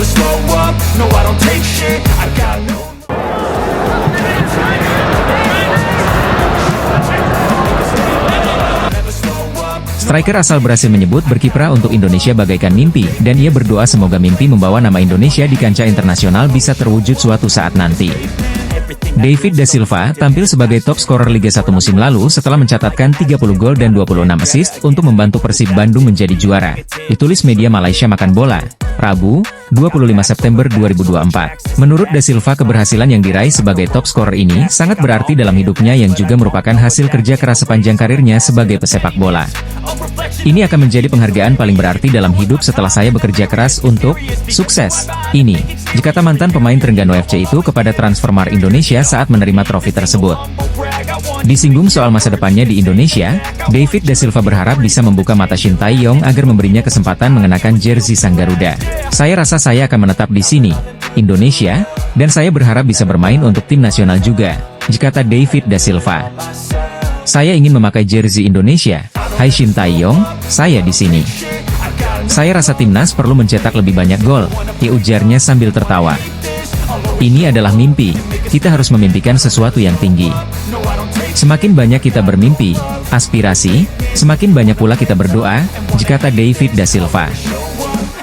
never slow up, no I don't take shit, I got no. Striker asal Brasil menyebut berkiprah untuk Indonesia bagaikan mimpi, dan ia berdoa semoga mimpi membawa nama Indonesia di kancah internasional bisa terwujud suatu saat nanti. David Da Silva tampil sebagai top skorer Liga 1 musim lalu setelah mencatatkan 30 gol dan 26 assist untuk membantu Persib Bandung menjadi juara. Ditulis media Malaysia Makan Bola, Rabu, 25 September 2024. Menurut Da Silva, keberhasilan yang diraih sebagai top skorer ini sangat berarti dalam hidupnya yang juga merupakan hasil kerja keras sepanjang karirnya sebagai pesepak bola. Ini akan menjadi penghargaan paling berarti dalam hidup setelah saya bekerja keras untuk sukses. Ini, dikata mantan pemain Trengganu FC itu kepada Transfermarkt Indonesia saat menerima trofi tersebut. Disinggung soal masa depannya di Indonesia, David Da Silva berharap bisa membuka mata Shin Tae-yong agar memberinya kesempatan mengenakan jersey Sang Garuda. Saya rasa saya akan menetap di sini, Indonesia, dan saya berharap bisa bermain untuk tim nasional juga, dikata David Da Silva. Saya ingin memakai jersey Indonesia. Hai Shin Tae-yong, saya di sini. Saya rasa timnas perlu mencetak lebih banyak gol, ujarnya sambil tertawa. Ini adalah mimpi, kita harus memimpikan sesuatu yang tinggi. Semakin banyak kita bermimpi, aspirasi, semakin banyak pula kita berdoa, dikata David Da Silva.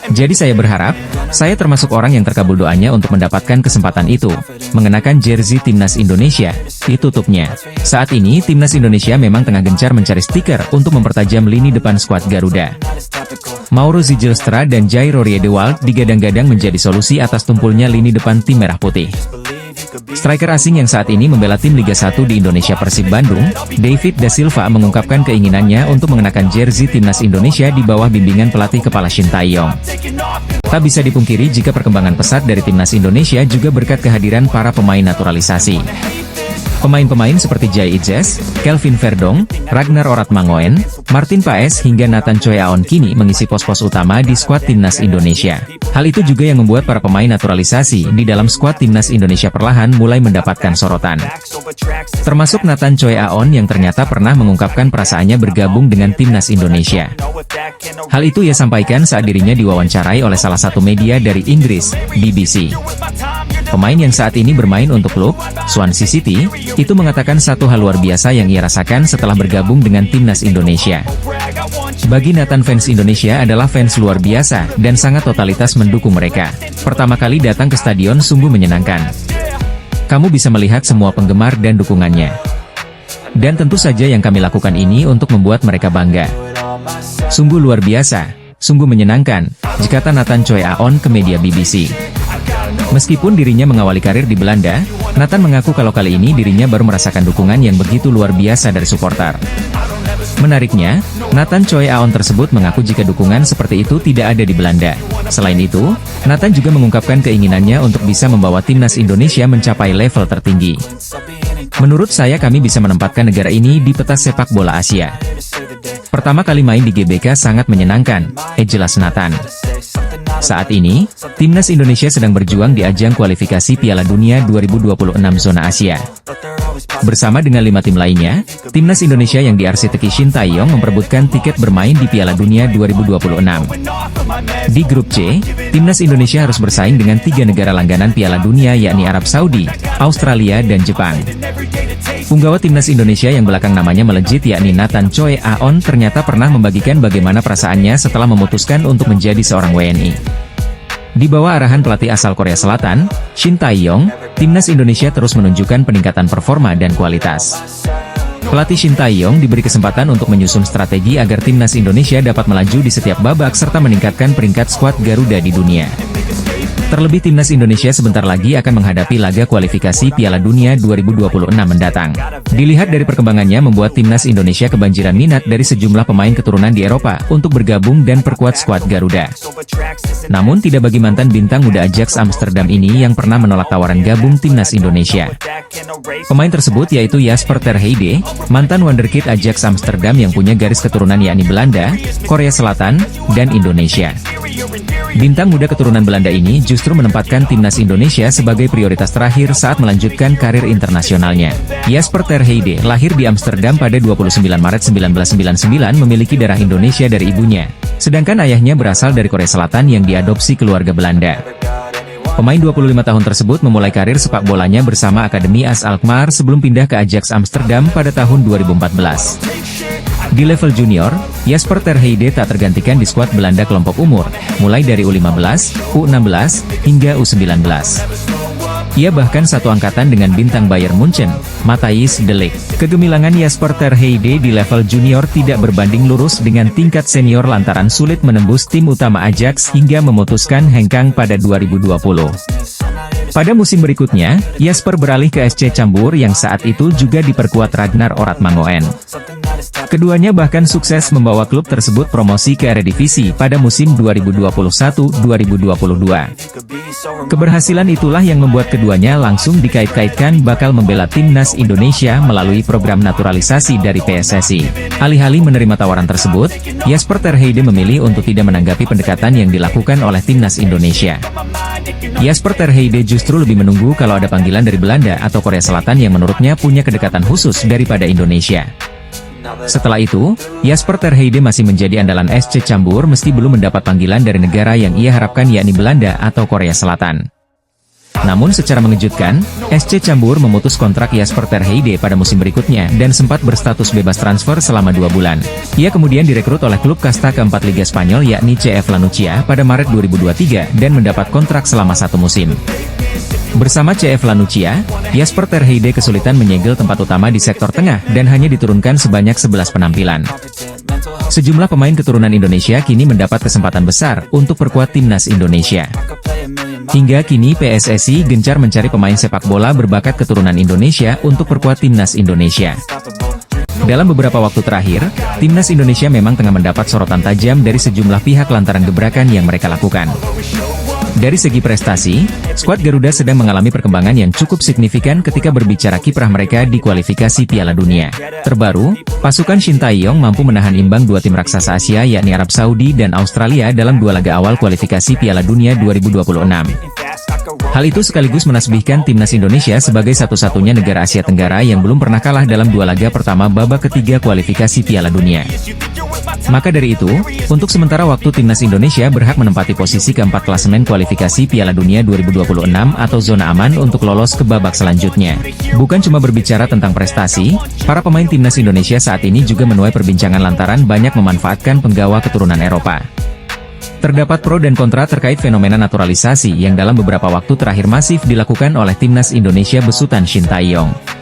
Jadi saya berharap, saya termasuk orang yang terkabul doanya untuk mendapatkan kesempatan itu, mengenakan jersey Timnas Indonesia, ditutupnya. Saat ini Timnas Indonesia memang tengah gencar mencari stiker untuk mempertajam lini depan skuad Garuda. Mauro Zijlstra dan Jair Riedewald digadang-gadang menjadi solusi atas tumpulnya lini depan tim merah putih. Striker asing yang saat ini membela tim Liga 1 di Indonesia Persib Bandung, David Da Silva mengungkapkan keinginannya untuk mengenakan jersey Timnas Indonesia di bawah bimbingan pelatih kepala Shin Tae-yong. Tak bisa dipungkiri jika perkembangan pesat dari Timnas Indonesia juga berkat kehadiran para pemain naturalisasi. Pemain-pemain seperti Jai Ijes, Kelvin Verdong, Ragnar Oratmangoen, Martin Paes hingga Nathan Choi Aon kini mengisi pos-pos utama di skuad Timnas Indonesia. Hal itu juga yang membuat para pemain naturalisasi di dalam skuad Timnas Indonesia perlahan mulai mendapatkan sorotan. Termasuk Nathan Choi Aon yang ternyata pernah mengungkapkan perasaannya bergabung dengan Timnas Indonesia. Hal itu ia sampaikan saat dirinya diwawancarai oleh salah satu media dari Inggris, BBC. Pemain yang saat ini bermain untuk klub Swansea City, itu mengatakan satu hal luar biasa yang ia rasakan setelah bergabung dengan Timnas Indonesia. Bagi Nathan, fans Indonesia adalah fans luar biasa, dan sangat totalitas mendukung mereka. Pertama kali datang ke stadion sungguh menyenangkan. Kamu bisa melihat semua penggemar dan dukungannya. Dan tentu saja yang kami lakukan ini untuk membuat mereka bangga. Sungguh luar biasa, sungguh menyenangkan, dikata Nathan Choi Aon ke media BBC. Meskipun dirinya mengawali karir di Belanda, Nathan mengaku kalau kali ini dirinya baru merasakan dukungan yang begitu luar biasa dari supporter. Menariknya, Nathan Choi Aon tersebut mengaku jika dukungan seperti itu tidak ada di Belanda. Selain itu, Nathan juga mengungkapkan keinginannya untuk bisa membawa Timnas Indonesia mencapai level tertinggi. Menurut saya kami bisa menempatkan negara ini di peta sepak bola Asia. Pertama kali main di GBK sangat menyenangkan, jelas Nathan. Saat ini, Timnas Indonesia sedang berjuang di ajang kualifikasi Piala Dunia 2026 zona Asia. Bersama dengan 5 tim lainnya, Timnas Indonesia yang diarsiteki Shin Tae-yong memperebutkan tiket bermain di Piala Dunia 2026. Di grup C, Timnas Indonesia harus bersaing dengan 3 negara langganan Piala Dunia yakni Arab Saudi, Australia dan Jepang. Punggawa Timnas Indonesia yang belakang namanya melejit yakni Nathan Choi Aon ternyata pernah membagikan bagaimana perasaannya setelah memutuskan untuk menjadi seorang WNI. Di bawah arahan pelatih asal Korea Selatan, Shin Tae-yong, Timnas Indonesia terus menunjukkan peningkatan performa dan kualitas. Pelatih Shin Tae-yong diberi kesempatan untuk menyusun strategi agar Timnas Indonesia dapat melaju di setiap babak serta meningkatkan peringkat skuad Garuda di dunia. Terlebih Timnas Indonesia sebentar lagi akan menghadapi laga kualifikasi Piala Dunia 2026 mendatang. Dilihat dari perkembangannya membuat Timnas Indonesia kebanjiran minat dari sejumlah pemain keturunan di Eropa untuk bergabung dan perkuat skuad Garuda. Namun tidak bagi mantan bintang muda Ajax Amsterdam ini yang pernah menolak tawaran gabung Timnas Indonesia. Pemain tersebut yaitu Jasper ter Heide, mantan wonderkid Ajax Amsterdam yang punya garis keturunan yakni Belanda, Korea Selatan, dan Indonesia. Bintang muda keturunan Belanda ini justru menempatkan Timnas Indonesia sebagai prioritas terakhir saat melanjutkan karir internasionalnya. Jasper ter Heide lahir di Amsterdam pada 29 Maret 1999 memiliki darah Indonesia dari ibunya, sedangkan ayahnya berasal dari Korea Selatan yang diadopsi keluarga Belanda. Pemain 25 tahun tersebut memulai karir sepak bolanya bersama Akademi AS Alkmaar sebelum pindah ke Ajax Amsterdam pada tahun 2014. Di level junior, Jasper ter Heide tak tergantikan di skuad Belanda kelompok umur, mulai dari U15, U16, hingga U19. Ia bahkan satu angkatan dengan bintang Bayern Munchen, Matthijs de Ligt. Kegemilangan Jasper ter Heide di level junior tidak berbanding lurus dengan tingkat senior lantaran sulit menembus tim utama Ajax hingga memutuskan hengkang pada 2020. Pada musim berikutnya, Jasper beralih ke SC Cambuur yang saat itu juga diperkuat Ragnar Oratmangoen. Keduanya bahkan sukses membawa klub tersebut promosi ke Eredivisie pada musim 2021-2022. Keberhasilan itulah yang membuat keduanya langsung dikait-kaitkan bakal membela timnas Indonesia melalui program naturalisasi dari PSSI. Alih-alih menerima tawaran tersebut, Jasper ter Heide memilih untuk tidak menanggapi pendekatan yang dilakukan oleh timnas Indonesia. Jasper ter Heide justru lebih menunggu kalau ada panggilan dari Belanda atau Korea Selatan yang menurutnya punya kedekatan khusus daripada Indonesia. Setelah itu, Jasper ter Heide masih menjadi andalan SC Cambuur meski belum mendapat panggilan dari negara yang ia harapkan yakni Belanda atau Korea Selatan. Namun secara mengejutkan, SC Cambuur memutus kontrak Jasper ter Heide pada musim berikutnya dan sempat berstatus bebas transfer selama 2 bulan. Ia kemudian direkrut oleh klub kasta keempat Liga Spanyol yakni CF La Nucía pada Maret 2023 dan mendapat kontrak selama 1 musim. Bersama CF La Nucía, Jasper ter Heide kesulitan menyegel tempat utama di sektor tengah dan hanya diturunkan sebanyak 11 penampilan. Sejumlah pemain keturunan Indonesia kini mendapat kesempatan besar untuk perkuat timnas Indonesia. Hingga kini PSSI gencar mencari pemain sepak bola berbakat keturunan Indonesia untuk perkuat timnas Indonesia. Dalam beberapa waktu terakhir, timnas Indonesia memang tengah mendapat sorotan tajam dari sejumlah pihak lantaran gebrakan yang mereka lakukan. Dari segi prestasi, skuad Garuda sedang mengalami perkembangan yang cukup signifikan ketika berbicara kiprah mereka di kualifikasi Piala Dunia. Terbaru, pasukan Shin Tae-yong mampu menahan imbang 2 tim raksasa Asia yakni Arab Saudi dan Australia dalam 2 laga awal kualifikasi Piala Dunia 2026. Hal itu sekaligus menasbihkan timnas Indonesia sebagai satu-satunya negara Asia Tenggara yang belum pernah kalah dalam 2 laga pertama babak ketiga kualifikasi Piala Dunia. Maka dari itu, untuk sementara waktu timnas Indonesia berhak menempati posisi keempat klasemen kualifikasi Piala Dunia 2026 atau zona aman untuk lolos ke babak selanjutnya. Bukan cuma berbicara tentang prestasi, para pemain timnas Indonesia saat ini juga menuai perbincangan lantaran banyak memanfaatkan penggawa keturunan Eropa. Terdapat pro dan kontra terkait fenomena naturalisasi yang dalam beberapa waktu terakhir masif dilakukan oleh timnas Indonesia besutan Shin Tae-yong.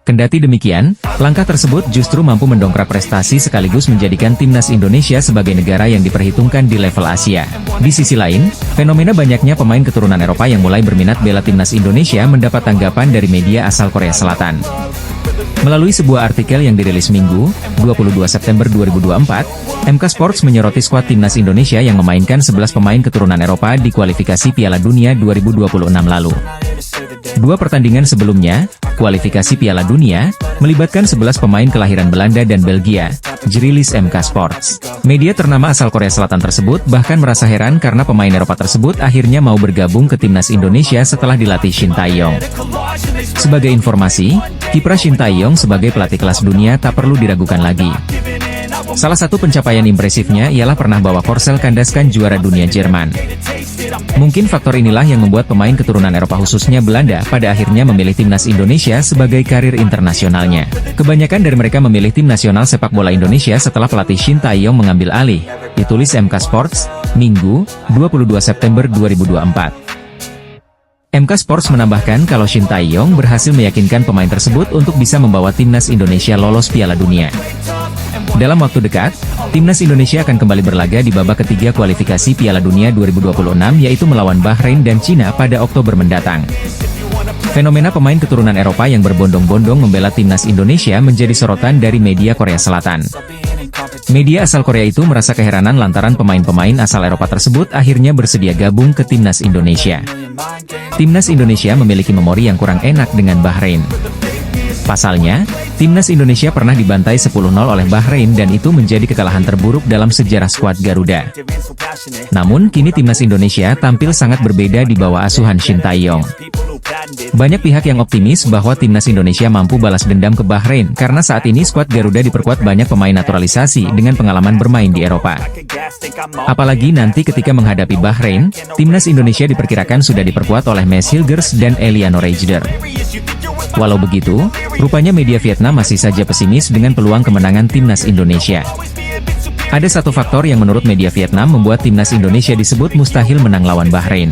Kendati demikian, langkah tersebut justru mampu mendongkrak prestasi sekaligus menjadikan timnas Indonesia sebagai negara yang diperhitungkan di level Asia. Di sisi lain, fenomena banyaknya pemain keturunan Eropa yang mulai berminat bela timnas Indonesia mendapat tanggapan dari media asal Korea Selatan. Melalui sebuah artikel yang dirilis Minggu, 22 September 2024, MK Sports menyoroti skuad timnas Indonesia yang memainkan 11 pemain keturunan Eropa di kualifikasi Piala Dunia 2026 lalu. 2 pertandingan sebelumnya, kualifikasi Piala Dunia, melibatkan 11 pemain kelahiran Belanda dan Belgia, jerilis MK Sports. Media ternama asal Korea Selatan tersebut bahkan merasa heran karena pemain Eropa tersebut akhirnya mau bergabung ke timnas Indonesia setelah dilatih Shin Tae-yong. Sebagai informasi, kiprah Shin Tae-yong sebagai pelatih kelas dunia tak perlu diragukan lagi. Salah satu pencapaian impresifnya ialah pernah bawa Korsel kandaskan juara dunia Jerman. Mungkin faktor inilah yang membuat pemain keturunan Eropa khususnya Belanda pada akhirnya memilih timnas Indonesia sebagai karir internasionalnya. Kebanyakan dari mereka memilih tim nasional sepak bola Indonesia setelah pelatih Shin Tae-yong mengambil alih, ditulis MK Sports, Minggu, 22 September 2024. MK Sports menambahkan kalau Shin Tae-yong berhasil meyakinkan pemain tersebut untuk bisa membawa timnas Indonesia lolos Piala Dunia. Dalam waktu dekat, timnas Indonesia akan kembali berlaga di babak ketiga kualifikasi Piala Dunia 2026 yaitu melawan Bahrain dan Cina pada Oktober mendatang. Fenomena pemain keturunan Eropa yang berbondong-bondong membela timnas Indonesia menjadi sorotan dari media Korea Selatan. Media asal Korea itu merasa keheranan lantaran pemain-pemain asal Eropa tersebut akhirnya bersedia gabung ke timnas Indonesia. Timnas Indonesia memiliki memori yang kurang enak dengan Bahrain. Pasalnya, timnas Indonesia pernah dibantai 10-0 oleh Bahrain dan itu menjadi kekalahan terburuk dalam sejarah skuad Garuda. Namun kini timnas Indonesia tampil sangat berbeda di bawah asuhan Shin Tae-yong. Banyak pihak yang optimis bahwa timnas Indonesia mampu balas dendam ke Bahrain karena saat ini skuad Garuda diperkuat banyak pemain naturalisasi dengan pengalaman bermain di Eropa. Apalagi nanti ketika menghadapi Bahrain, timnas Indonesia diperkirakan sudah diperkuat oleh Mes Hilgers dan Eliano Reijder. Walau begitu, rupanya media Vietnam masih saja pesimis dengan peluang kemenangan timnas Indonesia. Ada satu faktor yang menurut media Vietnam membuat timnas Indonesia disebut mustahil menang lawan Bahrain.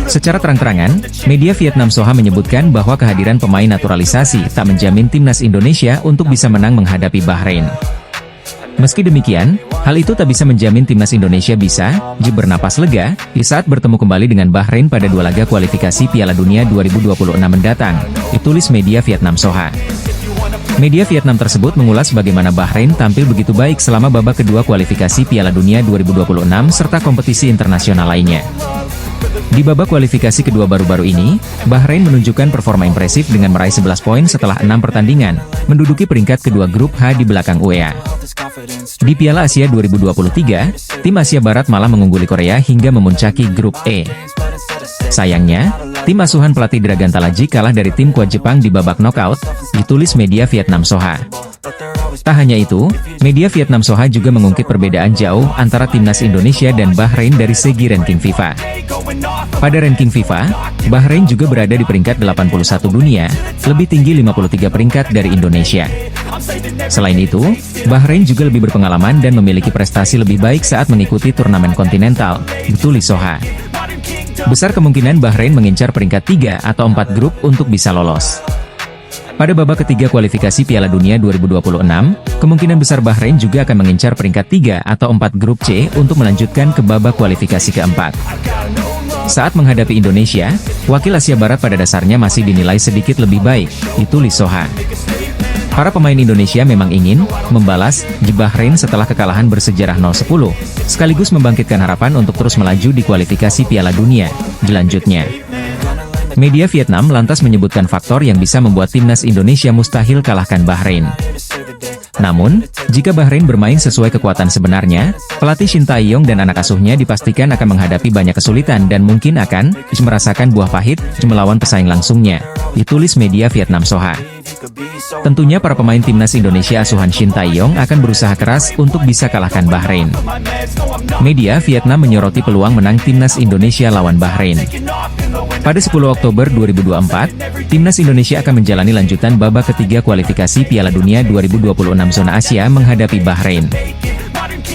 Secara terang-terangan, media Vietnam Soha menyebutkan bahwa kehadiran pemain naturalisasi tak menjamin timnas Indonesia untuk bisa menang menghadapi Bahrain. Meski demikian, hal itu tak bisa menjamin timnas Indonesia bisa bernapas lega di saat bertemu kembali dengan Bahrain pada dua laga kualifikasi Piala Dunia 2026 mendatang, ditulis media Vietnam Soha. Media Vietnam tersebut mengulas bagaimana Bahrain tampil begitu baik selama babak kedua kualifikasi Piala Dunia 2026 serta kompetisi internasional lainnya. Di babak kualifikasi kedua baru-baru ini, Bahrain menunjukkan performa impresif dengan meraih 11 poin setelah 6 pertandingan, menduduki peringkat kedua grup H di belakang UEA. Di Piala Asia 2023, tim Asia Barat malah mengungguli Korea hingga memuncaki grup E. Sayangnya, tim asuhan pelatih Dragan Talaji kalah dari tim kuat Jepang di babak knockout, ditulis media Vietnam Soha. Tak hanya itu, media Vietnam Soha juga mengungkit perbedaan jauh antara timnas Indonesia dan Bahrain dari segi ranking FIFA. Pada ranking FIFA, Bahrain juga berada di peringkat 81 dunia, lebih tinggi 53 peringkat dari Indonesia. Selain itu, Bahrain juga lebih berpengalaman dan memiliki prestasi lebih baik saat mengikuti turnamen kontinental, ditulis Soha. Besar kemungkinan Bahrain mengincar peringkat 3 atau 4 grup untuk bisa lolos. Pada babak ketiga kualifikasi Piala Dunia 2026, kemungkinan besar Bahrain juga akan mengincar peringkat 3 atau 4 grup C untuk melanjutkan ke babak kualifikasi keempat. Saat menghadapi Indonesia, wakil Asia Barat pada dasarnya masih dinilai sedikit lebih baik, ditulis Soha. Para pemain Indonesia memang ingin membalas Bahrain setelah kekalahan bersejarah 0-10, sekaligus membangkitkan harapan untuk terus melaju di kualifikasi Piala Dunia selanjutnya. Media Vietnam lantas menyebutkan faktor yang bisa membuat timnas Indonesia mustahil kalahkan Bahrain. Namun, jika Bahrain bermain sesuai kekuatan sebenarnya, pelatih Shin Tae-yong dan anak asuhnya dipastikan akan menghadapi banyak kesulitan dan mungkin akan merasakan buah pahit melawan pesaing langsungnya, ditulis media Vietnam Soha. Tentunya para pemain timnas Indonesia asuhan Shin Tae-yong akan berusaha keras untuk bisa kalahkan Bahrain. Media Vietnam menyoroti peluang menang timnas Indonesia lawan Bahrain. Pada 10 Oktober 2024, timnas Indonesia akan menjalani lanjutan babak ketiga kualifikasi Piala Dunia 2026 zona Asia menghadapi Bahrain.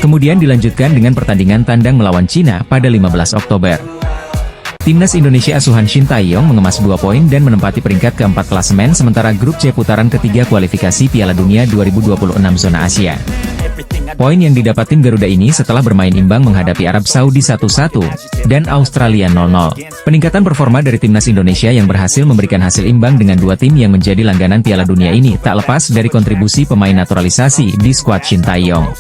Kemudian dilanjutkan dengan pertandingan tandang melawan Cina pada 15 Oktober. Timnas Indonesia asuhan Shin Tae-yong mengemas 2 poin dan menempati peringkat keempat klasemen sementara grup C putaran ketiga kualifikasi Piala Dunia 2026 zona Asia. Poin yang didapat tim Garuda ini setelah bermain imbang menghadapi Arab Saudi 1-1 dan Australia 0-0. Peningkatan performa dari timnas Indonesia yang berhasil memberikan hasil imbang dengan dua tim yang menjadi langganan Piala Dunia ini tak lepas dari kontribusi pemain naturalisasi di skuad Shin Tae-yong.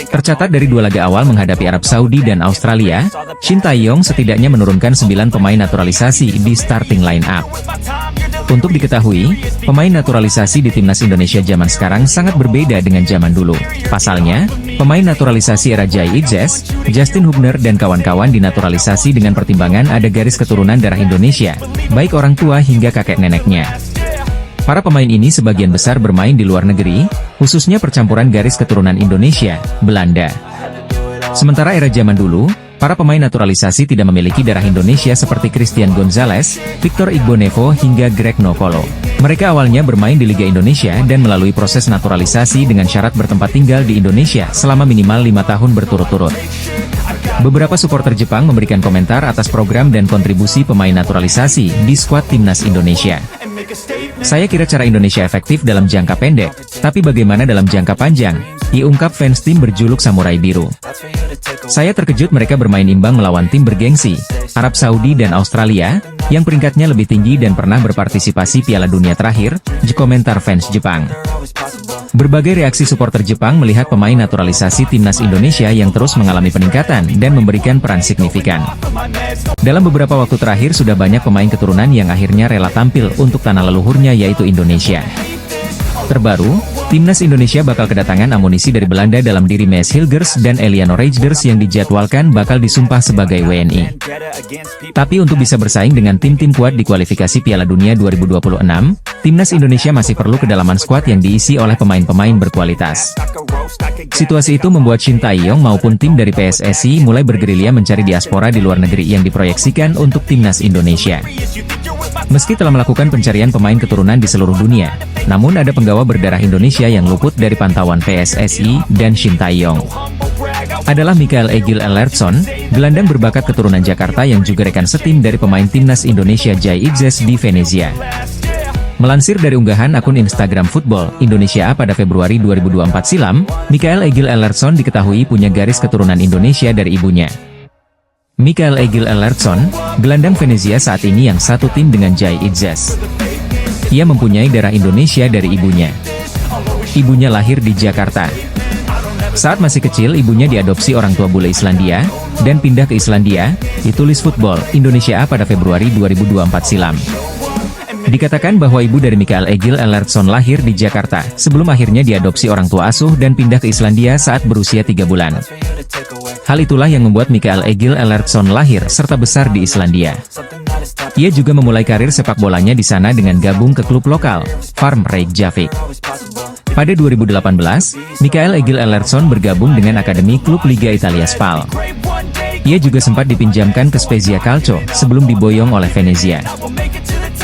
Tercatat dari dua laga awal menghadapi Arab Saudi dan Australia, Shin Tae-yong setidaknya menurunkan 9 pemain naturalisasi di starting line-up. Untuk diketahui, pemain naturalisasi di timnas Indonesia zaman sekarang sangat berbeda dengan zaman dulu. Pasalnya, pemain naturalisasi era Jai Idzes, Justin Hubner dan kawan-kawan dinaturalisasi dengan pertimbangan ada garis keturunan darah Indonesia, baik orang tua hingga kakek neneknya. Para pemain ini sebagian besar bermain di luar negeri, khususnya percampuran garis keturunan Indonesia, Belanda. Sementara era zaman dulu, para pemain naturalisasi tidak memiliki darah Indonesia seperti Christian Gonzalez, Victor Igbonevo hingga Greg Nokolo. Mereka awalnya bermain di Liga Indonesia dan melalui proses naturalisasi dengan syarat bertempat tinggal di Indonesia selama minimal 5 tahun berturut-turut. Beberapa supporter Jepang memberikan komentar atas program dan kontribusi pemain naturalisasi di skuad timnas Indonesia. Saya kira cara Indonesia efektif dalam jangka pendek, tapi bagaimana dalam jangka panjang? Diungkap fans tim berjuluk Samurai Biru. Saya terkejut mereka bermain imbang melawan tim bergengsi, Arab Saudi dan Australia, yang peringkatnya lebih tinggi dan pernah berpartisipasi Piala Dunia terakhir, komentar fans Jepang. Berbagai reaksi supporter Jepang melihat pemain naturalisasi timnas Indonesia yang terus mengalami peningkatan dan memberikan peran signifikan. Dalam beberapa waktu terakhir sudah banyak pemain keturunan yang akhirnya rela tampil untuk tanah leluhurnya yaitu Indonesia. Terbaru, Timnas Indonesia bakal kedatangan amunisi dari Belanda dalam diri Maes Hilgers dan Eliano Reijnders yang dijadwalkan bakal disumpah sebagai WNI. Tapi untuk bisa bersaing dengan tim-tim kuat di kualifikasi Piala Dunia 2026, Timnas Indonesia masih perlu kedalaman skuad yang diisi oleh pemain-pemain berkualitas. Situasi itu membuat Shin Tae-yong maupun tim dari PSSI mulai bergerilya mencari diaspora di luar negeri yang diproyeksikan untuk Timnas Indonesia. Meski telah melakukan pencarian pemain keturunan di seluruh dunia, namun ada penggawa berdarah Indonesia yang luput dari pantauan PSSI dan Shin Tae-yong. Adalah Mikael Egil Elertsson, gelandang berbakat keturunan Jakarta yang juga rekan setim dari pemain Timnas Indonesia Jai Idzes di Venezia. Melansir dari unggahan akun Instagram Football Indonesia pada Februari 2024 silam, Mikael Egil Elertsson diketahui punya garis keturunan Indonesia dari ibunya. Mikael Egil Elertsson, gelandang Venezia saat ini yang satu tim dengan Jai Idzes. Ia mempunyai darah Indonesia dari ibunya. Ibunya lahir di Jakarta. Saat masih kecil ibunya diadopsi orang tua bule Islandia, dan pindah ke Islandia, ditulis Football Indonesia pada Februari 2024 silam. Dikatakan bahwa ibu dari Mikael Egil Elertsson lahir di Jakarta, sebelum akhirnya diadopsi orang tua asuh dan pindah ke Islandia saat berusia 3 bulan. Hal itulah yang membuat Mikael Egil Elertsson lahir serta besar di Islandia. Ia juga memulai karir sepak bolanya di sana dengan gabung ke klub lokal, Farm Reykjavik. Pada 2018, Mikael Egil Elertsson bergabung dengan akademi klub Liga Italia Spal. Ia juga sempat dipinjamkan ke Spezia Calcio sebelum diboyong oleh Venezia.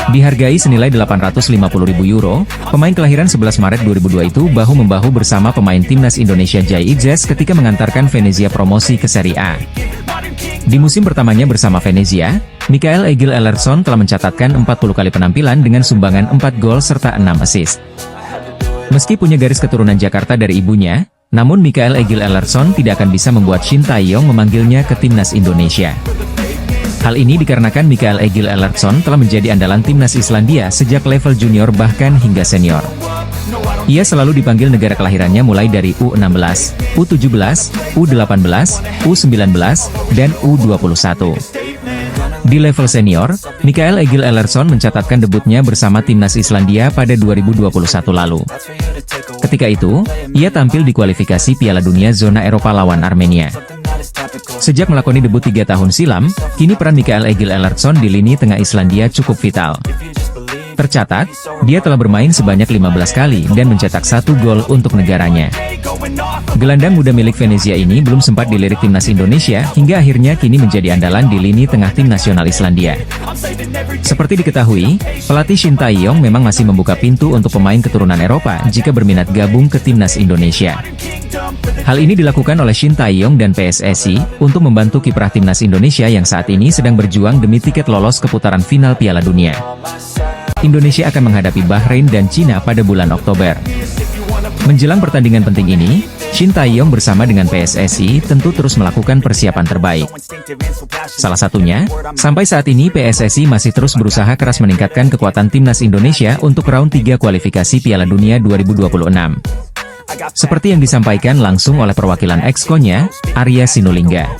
Dihargai senilai 850.000 euro, pemain kelahiran 11 Maret 2002 itu bahu-membahu bersama pemain Timnas Indonesia Jai Idzes ketika mengantarkan Venezia promosi ke Serie A. Di musim pertamanya bersama Venezia, Mikael Egil Elertsson telah mencatatkan 40 kali penampilan dengan sumbangan 4 gol serta 6 assist. Meski punya garis keturunan Jakarta dari ibunya, namun Mikael Egil Elertsson tidak akan bisa membuat Shin Tae-yong memanggilnya ke Timnas Indonesia. Hal ini dikarenakan Mikael Egil Elertsson telah menjadi andalan Timnas Islandia sejak level junior bahkan hingga senior. Ia selalu dipanggil negara kelahirannya mulai dari U16, U17, U18, U19, dan U21. Di level senior, Mikael Egil Elertsson mencatatkan debutnya bersama Timnas Islandia pada 2021 lalu. Ketika itu, ia tampil di kualifikasi Piala Dunia zona Eropa lawan Armenia. Sejak melakoni debut 3 tahun silam, kini peran Mikael Egil Elertsson di lini tengah Islandia cukup vital. Tercatat, dia telah bermain sebanyak 15 kali dan mencetak 1 gol untuk negaranya. Gelandang muda milik Venezia ini belum sempat dilirik Timnas Indonesia hingga akhirnya kini menjadi andalan di lini tengah tim nasional Islandia. Seperti diketahui, pelatih Shin Tae-yong memang masih membuka pintu untuk pemain keturunan Eropa jika berminat gabung ke Timnas Indonesia. Hal ini dilakukan oleh Shin Tae-yong dan PSSI untuk membantu kiprah Timnas Indonesia yang saat ini sedang berjuang demi tiket lolos ke putaran final Piala Dunia. Indonesia akan menghadapi Bahrain dan Cina pada bulan Oktober. Menjelang pertandingan penting ini, Shin Tae-yong bersama dengan PSSI tentu terus melakukan persiapan terbaik. Salah satunya, sampai saat ini PSSI masih terus berusaha keras meningkatkan kekuatan Timnas Indonesia untuk round 3 kualifikasi Piala Dunia 2026. Seperti yang disampaikan langsung oleh perwakilan exco-nya, Arya Sinulinga.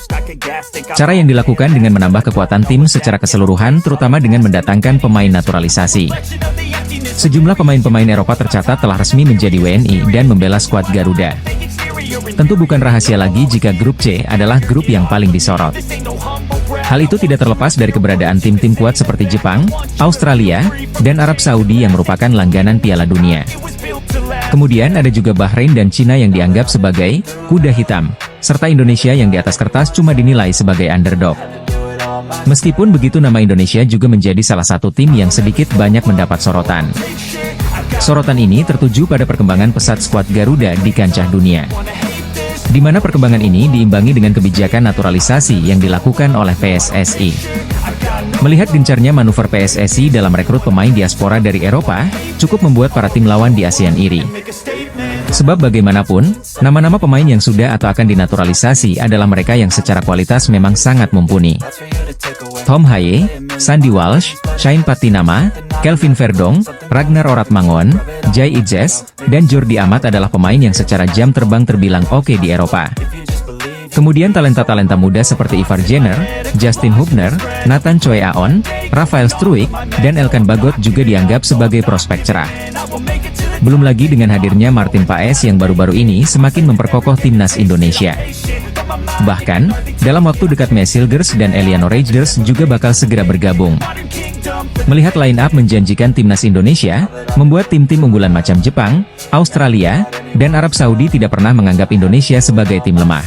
Cara yang dilakukan dengan menambah kekuatan tim secara keseluruhan terutama dengan mendatangkan pemain naturalisasi. Sejumlah pemain-pemain Eropa tercatat telah resmi menjadi WNI dan membela skuad Garuda. Tentu bukan rahasia lagi jika grup C adalah grup yang paling disorot. Hal itu tidak terlepas dari keberadaan tim-tim kuat seperti Jepang, Australia, dan Arab Saudi yang merupakan langganan Piala Dunia. Kemudian ada juga Bahrain dan Cina yang dianggap sebagai kuda hitam, serta Indonesia yang di atas kertas cuma dinilai sebagai underdog. Meskipun begitu, nama Indonesia juga menjadi salah satu tim yang sedikit banyak mendapat sorotan. Sorotan ini tertuju pada perkembangan pesat skuad Garuda di kancah dunia, di mana perkembangan ini diimbangi dengan kebijakan naturalisasi yang dilakukan oleh PSSI. Melihat gencarnya manuver PSSI dalam rekrut pemain diaspora dari Eropa, cukup membuat para tim lawan di ASEAN iri. Sebab bagaimanapun, nama-nama pemain yang sudah atau akan dinaturalisasi adalah mereka yang secara kualitas memang sangat mumpuni. Tom Haye, Sandy Walsh, Shane Patinama, Kelvin Verdong, Ragnar Oratmangon, Jai Idzes, dan Jordi Amat adalah pemain yang secara jam terbang terbilang oke di Eropa. Kemudian talenta-talenta muda seperti Ivar Jenner, Justin Hubner, Nathan Choi Aon, Rafael Struijk, dan Elkan Bagot juga dianggap sebagai prospek cerah. Belum lagi dengan hadirnya Martin Paes yang baru-baru ini semakin memperkokoh timnas Indonesia. Bahkan, dalam waktu dekat Messi Hilgers dan Eliano Reijers juga bakal segera bergabung. Melihat line up menjanjikan timnas Indonesia, membuat tim-tim unggulan macam Jepang, Australia, dan Arab Saudi tidak pernah menganggap Indonesia sebagai tim lemah.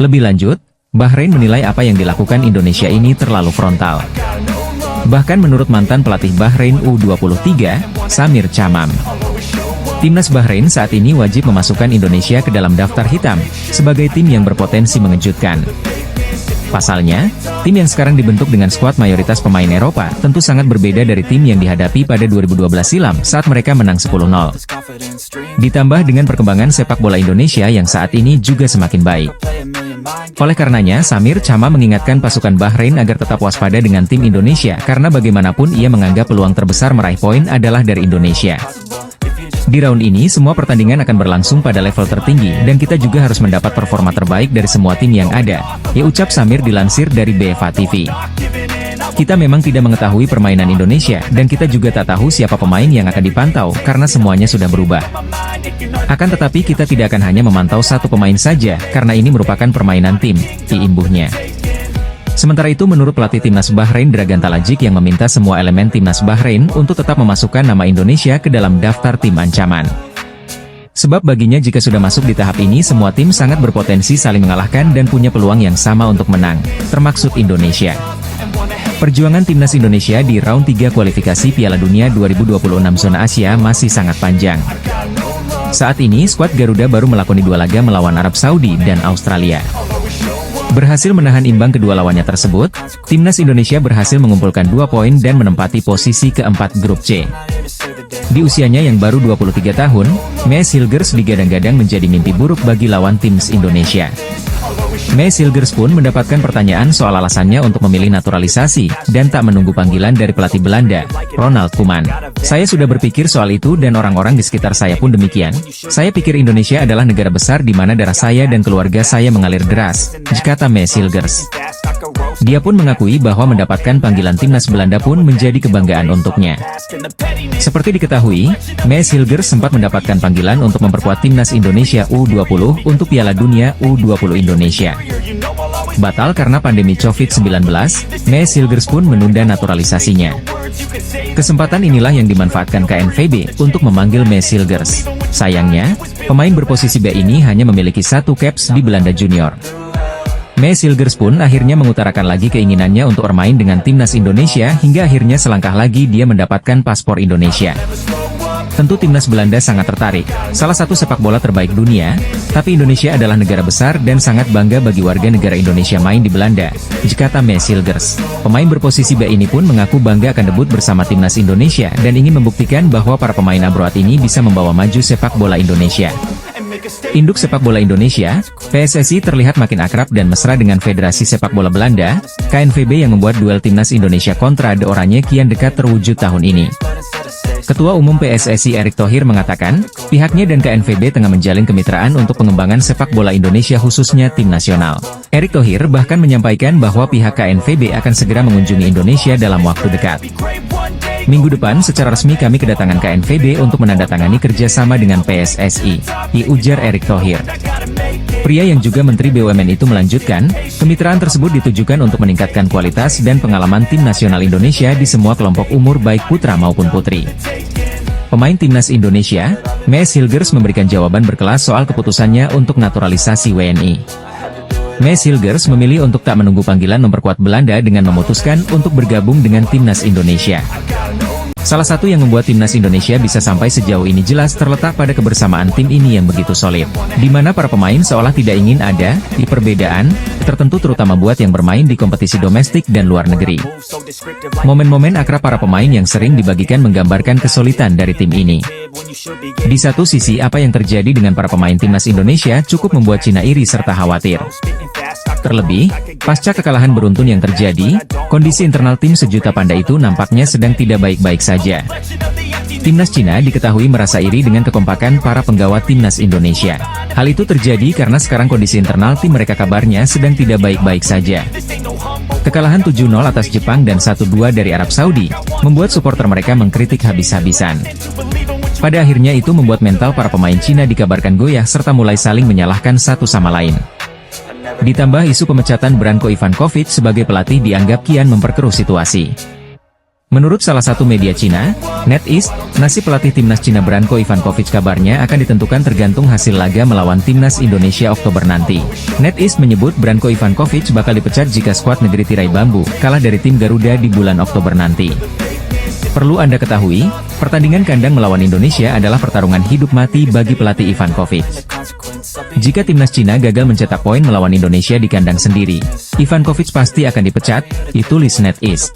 Lebih lanjut, Bahrain menilai apa yang dilakukan Indonesia ini terlalu frontal. Bahkan menurut mantan pelatih Bahrain U23, Samir Chamam, timnas Bahrain saat ini wajib memasukkan Indonesia ke dalam daftar hitam, sebagai tim yang berpotensi mengejutkan. Pasalnya, tim yang sekarang dibentuk dengan skuad mayoritas pemain Eropa tentu sangat berbeda dari tim yang dihadapi pada 2012 silam saat mereka menang 10-0. Ditambah dengan perkembangan sepak bola Indonesia yang saat ini juga semakin baik. Oleh karenanya, Samir Chamam mengingatkan pasukan Bahrain agar tetap waspada dengan tim Indonesia karena bagaimanapun ia menganggap peluang terbesar meraih poin adalah dari Indonesia. Di round ini semua pertandingan akan berlangsung pada level tertinggi dan kita juga harus mendapat performa terbaik dari semua tim yang ada, ya ucap Samir dilansir dari BFA TV. Kita memang tidak mengetahui permainan Indonesia dan kita juga tak tahu siapa pemain yang akan dipantau karena semuanya sudah berubah. Akan tetapi kita tidak akan hanya memantau satu pemain saja karena ini merupakan permainan tim, imbuhnya. Sementara itu menurut pelatih timnas Bahrain Dragan Talajic yang meminta semua elemen timnas Bahrain untuk tetap memasukkan nama Indonesia ke dalam daftar tim ancaman. Sebab baginya jika sudah masuk di tahap ini semua tim sangat berpotensi saling mengalahkan dan punya peluang yang sama untuk menang, termaksud Indonesia. Perjuangan timnas Indonesia di round 3 kualifikasi Piala Dunia 2026 zona Asia masih sangat panjang. Saat ini skuad Garuda baru melakoni 2 laga melawan Arab Saudi dan Australia. Berhasil menahan imbang kedua lawannya tersebut, timnas Indonesia berhasil mengumpulkan 2 poin dan menempati posisi keempat grup C. Di usianya yang baru 23 tahun, Messi Hilgers digadang-gadang menjadi mimpi buruk bagi lawan timnas Indonesia. Messi Hilgers pun mendapatkan pertanyaan soal alasannya untuk memilih naturalisasi, dan tak menunggu panggilan dari pelatih Belanda, Ronald Koeman. Saya sudah berpikir soal itu dan orang-orang di sekitar saya pun demikian. Saya pikir Indonesia adalah negara besar di mana darah saya dan keluarga saya mengalir deras, kata Messi Hilgers. Dia pun mengakui bahwa mendapatkan panggilan timnas Belanda pun menjadi kebanggaan untuknya. Seperti diketahui, Messi Hilgers sempat mendapatkan panggilan untuk memperkuat timnas Indonesia U20 untuk Piala Dunia U20 Indonesia. Batal karena pandemi COVID-19, Messi Hilgers pun menunda naturalisasinya. Kesempatan inilah yang dimanfaatkan KNVB untuk memanggil Messi Hilgers. Sayangnya, pemain berposisi B ini hanya memiliki 1 caps di Belanda Junior. Messi Hilgers pun akhirnya mengutarakan lagi keinginannya untuk bermain dengan timnas Indonesia hingga akhirnya selangkah lagi dia mendapatkan paspor Indonesia. Tentu timnas Belanda sangat tertarik, salah satu sepak bola terbaik dunia, tapi Indonesia adalah negara besar dan sangat bangga bagi warga negara Indonesia main di Belanda, kata Messi Hilgers. Pemain berposisi B ini pun mengaku bangga akan debut bersama timnas Indonesia dan ingin membuktikan bahwa para pemain abroad ini bisa membawa maju sepak bola Indonesia. Induk sepak bola Indonesia, PSSI terlihat makin akrab dan mesra dengan Federasi Sepak Bola Belanda, KNVB yang membuat duel timnas Indonesia kontra De Oranje kian dekat terwujud tahun ini. Ketua Umum PSSI Erick Thohir mengatakan, pihaknya dan KNVB tengah menjalin kemitraan untuk pengembangan sepak bola Indonesia khususnya tim nasional. Erick Thohir bahkan menyampaikan bahwa pihak KNVB akan segera mengunjungi Indonesia dalam waktu dekat. Minggu depan secara resmi kami kedatangan KNVB untuk menandatangani kerjasama dengan PSSI, ujar Erick Thohir. Pria yang juga Menteri BUMN itu melanjutkan, kemitraan tersebut ditujukan untuk meningkatkan kualitas dan pengalaman tim nasional Indonesia di semua kelompok umur baik putra maupun putri. Pemain timnas Indonesia, Messi Hilgers memberikan jawaban berkelas soal keputusannya untuk naturalisasi WNI. Messi Hilgers memilih untuk tak menunggu panggilan memperkuat Belanda dengan memutuskan untuk bergabung dengan timnas Indonesia. Salah satu yang membuat timnas Indonesia bisa sampai sejauh ini jelas terletak pada kebersamaan tim ini yang begitu solid, di mana para pemain seolah tidak ingin ada di perbedaan tertentu terutama buat yang bermain di kompetisi domestik dan luar negeri. Momen-momen akrab para pemain yang sering dibagikan menggambarkan kesulitan dari tim ini. Di satu sisi apa yang terjadi dengan para pemain timnas Indonesia cukup membuat Cina iri serta khawatir. Terlebih, pasca kekalahan beruntun yang terjadi, kondisi internal tim sejuta panda itu nampaknya sedang tidak baik-baik saja. Timnas Cina diketahui merasa iri dengan kekompakan para penggawa timnas Indonesia. Hal itu terjadi karena sekarang kondisi internal tim mereka kabarnya sedang tidak baik-baik saja. Kekalahan 7-0 atas Jepang dan 1-2 dari Arab Saudi, membuat supporter mereka mengkritik habis-habisan. Pada akhirnya itu membuat mental para pemain Cina dikabarkan goyah serta mulai saling menyalahkan satu sama lain. Ditambah isu pemecatan Branko Ivankovic sebagai pelatih dianggap kian memperkeruh situasi. Menurut salah satu media Cina, NetEase, nasib pelatih timnas Cina Branko Ivankovic kabarnya akan ditentukan tergantung hasil laga melawan timnas Indonesia Oktober nanti. NetEase menyebut Branko Ivankovic bakal dipecat jika skuad negeri tirai bambu kalah dari tim Garuda di bulan Oktober nanti. Perlu Anda ketahui, pertandingan kandang melawan Indonesia adalah pertarungan hidup mati bagi pelatih Ivankovic. Jika timnas Cina gagal mencetak poin melawan Indonesia di kandang sendiri, Ivankovic pasti akan dipecat, ditulis NetEase.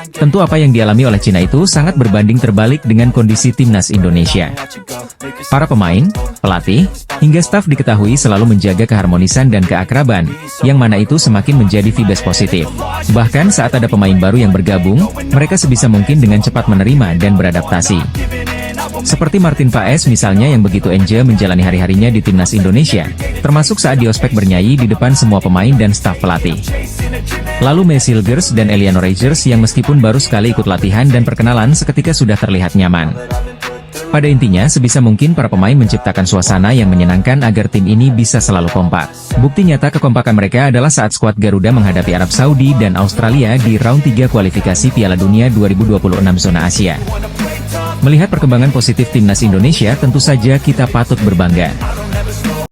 Tentu apa yang dialami oleh Cina itu sangat berbanding terbalik dengan kondisi timnas Indonesia. Para pemain, pelatih, hingga staf diketahui selalu menjaga keharmonisan dan keakraban, yang mana itu semakin menjadi vibes positif. Bahkan saat ada pemain baru yang bergabung, mereka sebisa mungkin dengan cepat menerima dan beradaptasi. Seperti Martin Paes misalnya yang begitu enjoy menjalani hari-harinya di timnas Indonesia, termasuk saat di ospek bernyanyi di depan semua pemain dan staf pelatih. Lalu Messi Hilgers dan Eleanor Rogers yang meskipun baru sekali ikut latihan dan perkenalan seketika sudah terlihat nyaman. Pada intinya sebisa mungkin para pemain menciptakan suasana yang menyenangkan agar tim ini bisa selalu kompak. Bukti nyata kekompakan mereka adalah saat skuad Garuda menghadapi Arab Saudi dan Australia di round 3 kualifikasi Piala Dunia 2026 zona Asia. Melihat perkembangan positif timnas Indonesia tentu saja kita patut berbangga.